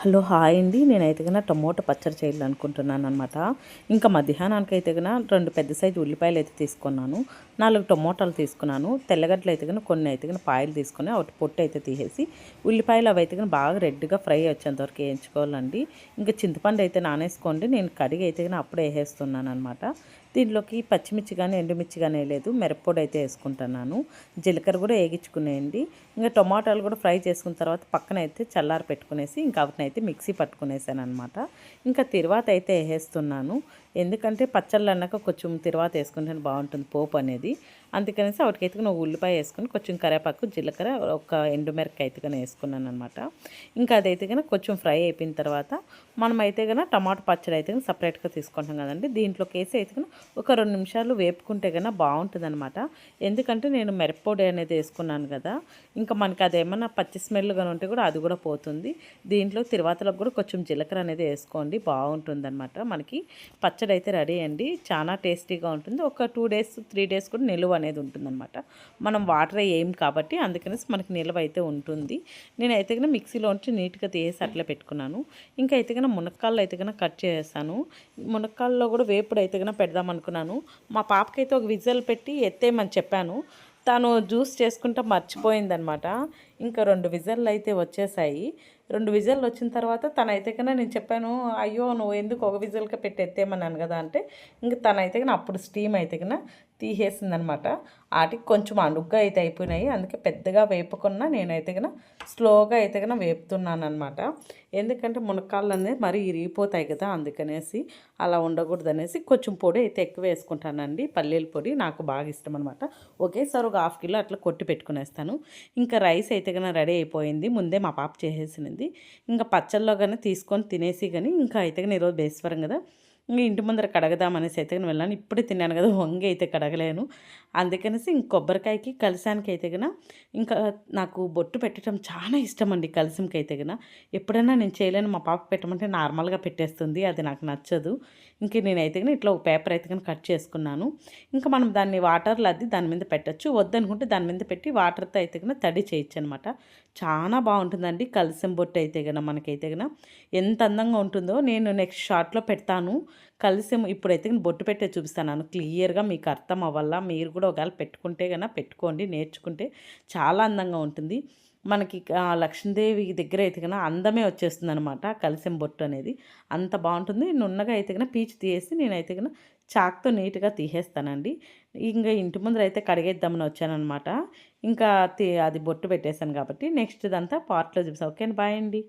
Hello hi అండి. నేనైతే గన టమోటా పచ్చడి చేయాలనుకుంటున్నానమాట. ఇంకా మధ్యాహ్నానికి అయితే గన 2 పెద్ద సైజు ఉల్లిపాయలు అయితే తీసుకున్నాను. 4 టమోటాలు తీసుకున్నాను. తెల్లగడ్డలు అయితే గన కొన్ని అయితే గన పాయలు తీసుకొని ఒకటి పొట్టు అయితే తీసేసి ఉల్లిపాయలు అవి అయితే గన బాగా రెడ్గా ఫ్రై వచ్చేంత వరకు వేయించుకోవాలండి. ఇంకా చింతపండు అయితే నానేసుకోండి. నేను కడిగి అయితే గన అప్పుడే వేసేస్తున్నాను అనమాట. దీంట్లోకి పచ్చిమిర్చి కానీ ఎండుమిర్చి కానీ వేయలేదు. మిరప్పొడి అయితే వేసుకుంటున్నాను. జీలకర్ర కూడా వేగించుకునేయండి. ఇంకా టొమాటోలు కూడా ఫ్రై చేసుకున్న తర్వాత పక్కన అయితే చల్లారి పెట్టుకునేసి ఇంకా వాటిని అయితే మిక్సీ పట్టుకునేసాను అనమాట. ఇంకా తిరువాత అయితే వేసేస్తున్నాను. ఎందుకంటే పచ్చళ్ళు అన్నాక కొంచెం తిరువాత వేసుకుంటే బాగుంటుంది పోపు అనేది. అందుకనేసి వాటికైతే నువ్వు ఉల్లిపాయ వేసుకొని కొంచెం కరివేపాకు జీలకర్ర ఒక ఎండుమిరపకాయ అయితే కానీ వేసుకున్నాను అనమాట. ఇంకా అదైతే కనుక కొంచెం ఫ్రై అయిపోయిన తర్వాత మనం అయితే కనుక టమాటో పచ్చడి అయితే కనుక సపరేట్గా తీసుకుంటాం కదండి. దీంట్లోకి వేసి అయితే కనుక ఒక 2 నిమిషాలు వేపుకుంటే కనుక బాగుంటుంది అనమాట. ఎందుకంటే నేను మిరప్పొడి అనేది వేసుకున్నాను కదా, ఇంకా మనకి అదేమన్నా పచ్చి స్మెల్గా ఉంటే కూడా అది కూడా పోతుంది. దీంట్లో తిరువాతలకు కూడా కొంచెం జీలకర్ర అనేది వేసుకోండి, బాగుంటుంది అనమాట. మనకి పచ్చడి అయితే రెడీ అండి. చాలా టేస్టీగా ఉంటుంది. ఒక 2 డేస్ 3 డేస్ కూడా నిలువ అనేది ఉంటుందన్నమాట. మనం వాటర్ వేయం కాబట్టి అందుకనేసి మనకి నిల్వ అయితే ఉంటుంది. నేనైతే కనుక మిక్సీలోంచి నీట్గా తీసి అట్లా పెట్టుకున్నాను. ఇంకా అయితే కనుక మునక్కాళ్ళు అయితే కనుక కట్ చేసేసాను. మునక్కాళ్ళలో కూడా వేపుడు అయితే కనుక పెడదాం అనుకున్నాను. మా పాపకైతే ఒక విజిల్ పెట్టి ఎత్తేయమని చెప్పాను. తను జ్యూస్ చేసుకుంటా మర్చిపోయిందనమాట. ఇంకా 2 విజిల్లు అయితే వచ్చేసాయి. 2 విజిల్లు వచ్చిన తర్వాత తనైతే కన్నా నేను చెప్పాను, అయ్యో నువ్వు ఎందుకు ఒక విజిల్కే పెట్టి ఎత్తేయమన్నాను కదా అంటే, ఇంక తనైతే కన్నా అప్పుడు స్టీమ్ అయితే కన్నా తీసేసిందనమాట. వాటికి కొంచెం అడుగ్గా అయితే అయిపోయినాయి. అందుకే పెద్దగా వేపుకున్నా నేనైతే కన్నా స్లోగా అయితే కన్నా వేపుతున్నాను అనమాట. ఎందుకంటే మునక్కాళ్ళు అనేది మరీ ఇరిగిపోతాయి కదా, అందుకనేసి అలా ఉండకూడదు అనేసి కొంచెం పొడి అయితే ఎక్కువ వేసుకుంటానండి. పల్లీల పొడి నాకు బాగా ఇష్టం అనమాట. ఒకేసారి ఒక 1/2 కిలో అట్లా కొట్టి పెట్టుకునేస్తాను. ఇంకా రైస్ అయితే కన్నా రెడీ అయిపోయింది. ముందే మా పాప చేసేసినది. ఇంకా పచ్చళ్ళలో కానీ తీసుకొని తినేసి కానీ ఇంకా అయితే కానీ ఈరోజు బేస్వరం కదా, ఇంక ఇంటి ముందర కడగదామనేసి అయితే కానీ వెళ్ళాను. ఇప్పుడే తిన్నాను కదా, వంగి అయితే కడగలేను. అందుకనేసి ఇంక కొబ్బరికాయకి కలిసానికి అయితే కన్నా ఇంకా నాకు బొట్టు పెట్టడం చాలా ఇష్టం అండి. కలిసంకి అయితే కన్నా ఎప్పుడైనా నేను చేయలేను, మా పాప పెట్టమంటే నార్మల్గా పెట్టేస్తుంది, అది నాకు నచ్చదు. ఇంక నేనైతే కానీ ఇట్లా ఒక పేపర్ అయితే కానీ కట్ చేసుకున్నాను. ఇంకా మనం దాన్ని వాటర్లో అద్ది దాని మీద పెట్టచ్చు, వద్దనుకుంటే దాని మీద పెట్టి వాటర్తో అయితే కన్నా తడి చేయొచ్చు అనమాట. చాలా బాగుంటుందండి కలిసం బొట్టు అయితే కన్నా మనకైతే కన్నా ఎంత అందంగా ఉంటుందో. నేను నెక్స్ట్ షార్ట్లో పెడతాను కలిసం. ఇప్పుడైతే బొట్టు పెట్టే చూపిస్తాను క్లియర్గా, మీకు అర్థం అవ్వాలా. మీరు కూడా ఒకవేళ పెట్టుకుంటే కన్నా పెట్టుకోండి, నేర్చుకుంటే చాలా అందంగా ఉంటుంది. మనకి లక్ష్మీదేవి దగ్గర అయితే కన్నా అందమే వచ్చేస్తుంది అనమాట కలిసం బొట్టు అనేది. అంత బాగుంటుంది. నున్నగా అయితే కన్నా పీచు తీసేసి నేనైతే కన్నా చాక్తో నీట్గా తీసేస్తానండి. ఇంకా ఇంటి ముందర అయితే కడిగేద్దామని వచ్చానమాట. ఇంకా అది బొట్టు పెట్టేశాను కాబట్టి నెక్స్ట్ ఇదంతా పార్ట్లో చూపిస్తాను. ఓకే అండి, బాయ్ అండి.